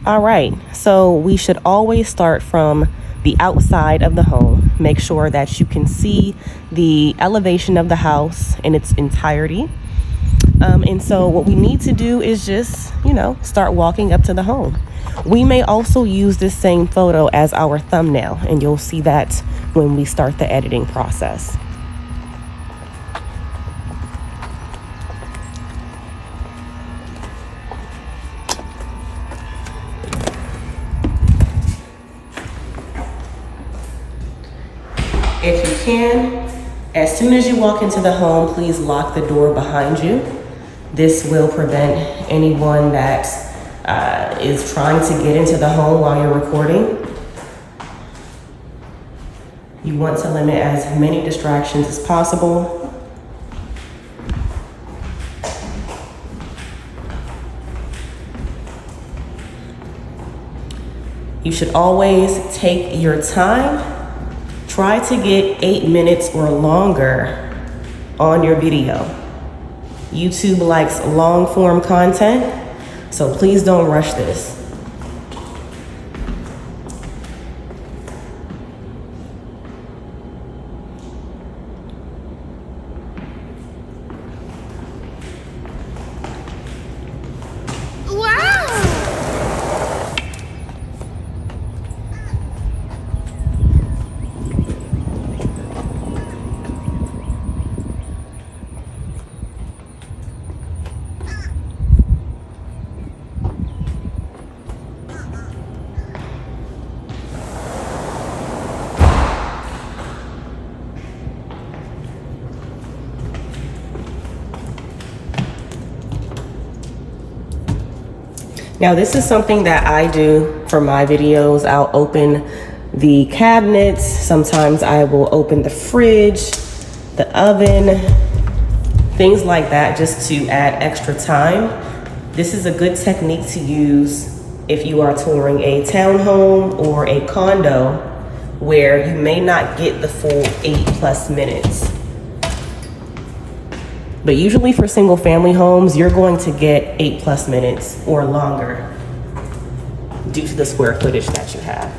All right, so we should always start from the outside of the home. Make sure that you can see the elevation of the house in its entirety. And so what we need to do is just, start walking up to the home. We may also use this same photo as our thumbnail, and you'll see that when we start the editing process. If you can, as soon as you walk into the home, please lock the door behind you. This will prevent anyone that is trying to get into the home while you're recording. You want to limit as many distractions as possible. You should always take your time. Try to get 8 minutes or longer on your video. YouTube likes long form content, so please don't rush this. Now, this is something that I do for my videos. I'll open the cabinets. Sometimes I will open the fridge, the oven, things like that, just to add extra time. This is a good technique to use if you are touring a townhome or a condo where you may not get the full 8+ minutes. But usually for single family homes, you're going to get 8+ minutes or longer due to the square footage that you have.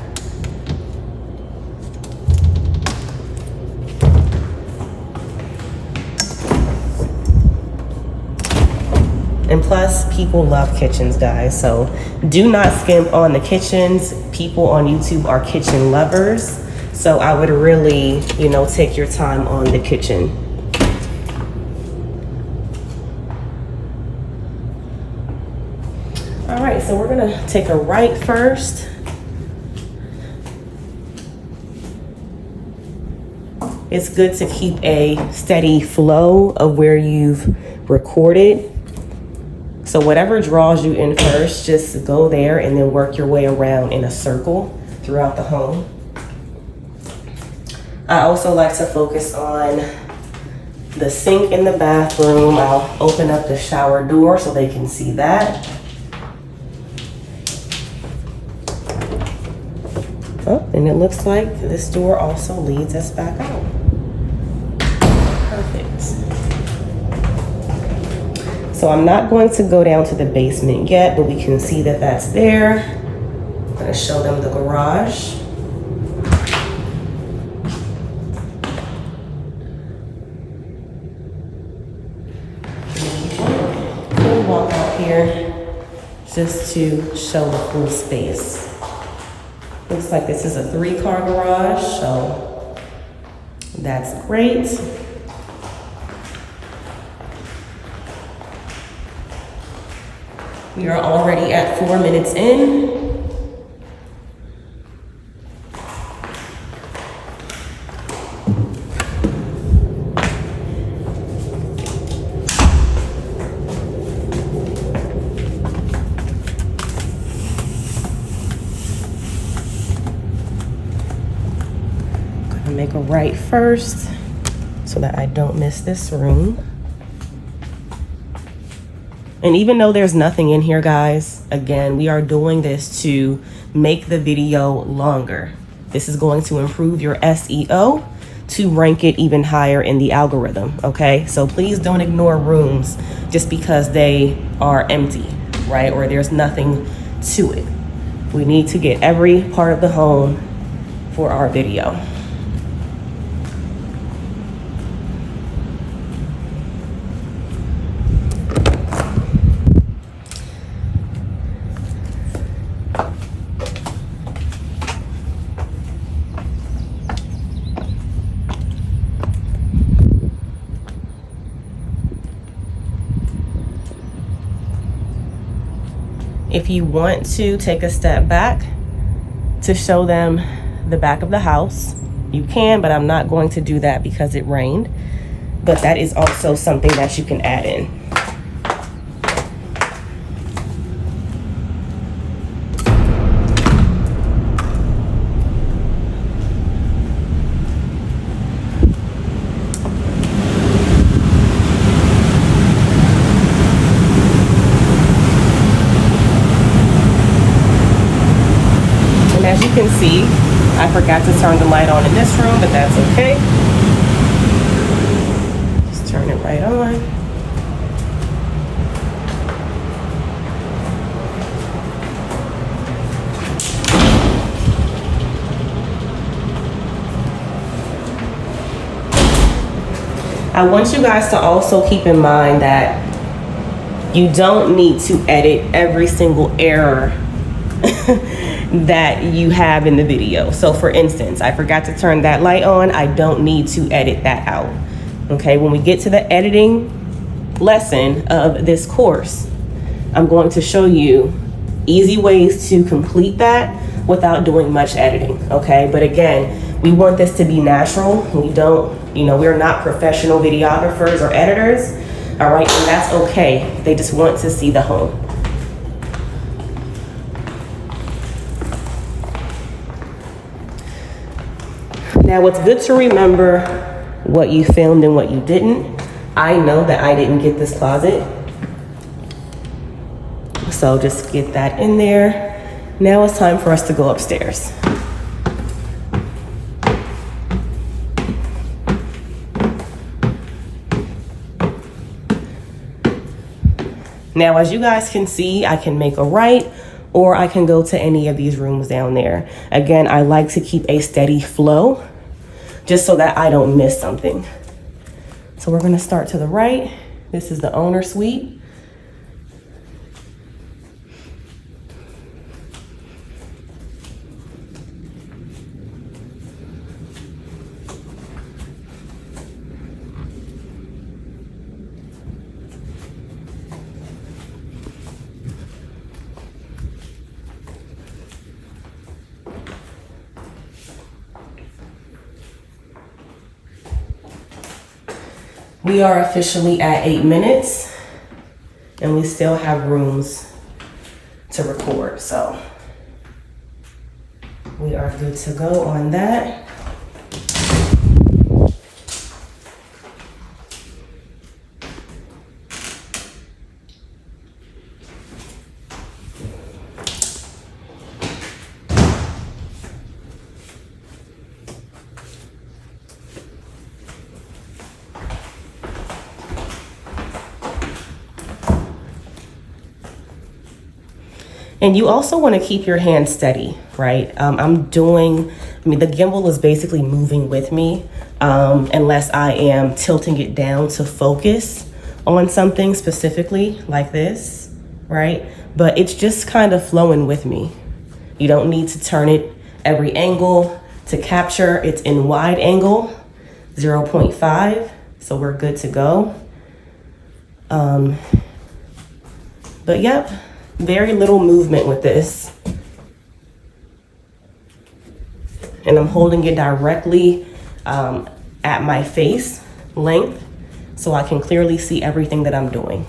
And plus, people love kitchens, guys. So do not skimp on the kitchens. People on YouTube are kitchen lovers. So I would really, take your time on the kitchen. All right, so we're gonna take a right first. It's good to keep a steady flow of where you've recorded. So whatever draws you in first, just go there and then work your way around in a circle throughout the home. I also like to focus on the sink in the bathroom. I'll open up the shower door so they can see that. Oh, and it looks like this door also leads us back out. Perfect. So I'm not going to go down to the basement yet, but we can see that that's there. I'm going to show them the garage. We'll walk out here just to show the full space. Looks like this is a 3-car garage, so that's great. We are already at 4 minutes in. Make a right first so that I don't miss this room. And even though there's nothing in here, guys, again, we are doing this to make the video longer. This is going to improve your SEO to rank it even higher in the algorithm, okay? So please don't ignore rooms just because they are empty, right? Or there's nothing to it. We need to get every part of the home for our video. If you want to take a step back to show them the back of the house, you can, but I'm not going to do that because it rained. But that is also something that you can add in. As you can see, I forgot to turn the light on in this room, but that's okay. Just turn it right on. I want you guys to also keep in mind that you don't need to edit every single error that you have in the video. So for instance, I forgot to turn that light on. I don't need to edit that out. Okay, when we get to the editing lesson of this course, I'm going to show you easy ways to complete that without doing much editing. Okay, but again, we want this to be natural. We don't, we're not professional videographers or editors. All right, and that's okay. They just want to see the home. Now, it's good to remember what you filmed and what you didn't. I know that I didn't get this closet, so just get that in there. Now it's time for us to go upstairs. Now, as you guys can see, I can make a right, or I can go to any of these rooms down there. Again, I like to keep a steady flow, just so that I don't miss something. So we're gonna start to the right. This is the owner suite. We are officially at 8 minutes and we still have rooms to record. So we are good to go on that. And you also want to keep your hand steady, right? The gimbal is basically moving with me unless I am tilting it down to focus on something specifically like this, right? But it's just kind of flowing with me. You don't need to turn it every angle to capture. It's in wide angle, 0.5, so we're good to go. But yep. Very little movement with this. And I'm holding it directly at my face length so I can clearly see everything that I'm doing.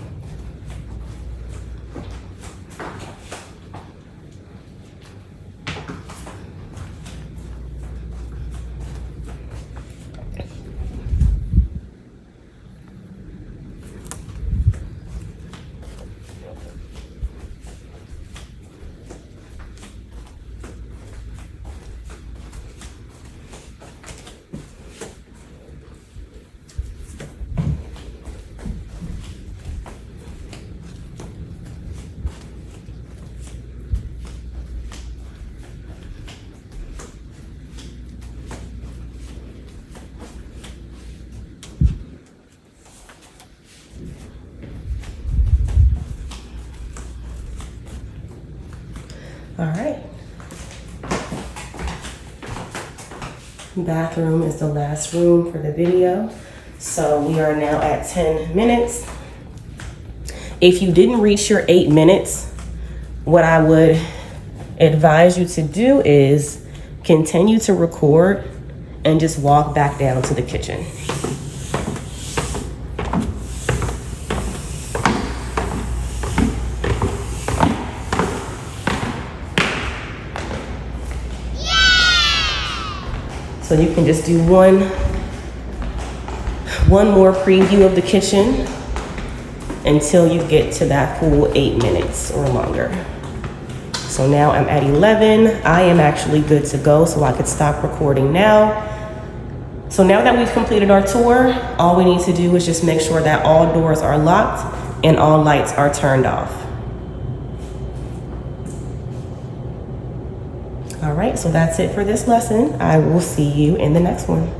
All right. Bathroom is the last room for the video. So we are now at 10 minutes. If you didn't reach your 8 minutes, what I would advise you to do is continue to record and just walk back down to the kitchen. So you can just do one more preview of the kitchen until you get to that full 8 minutes or longer. So now I'm at 11. I am actually good to go, so I could stop recording now. So now that we've completed our tour, all we need to do is just make sure that all doors are locked and all lights are turned off. All right, so that's it for this lesson. I will see you in the next one.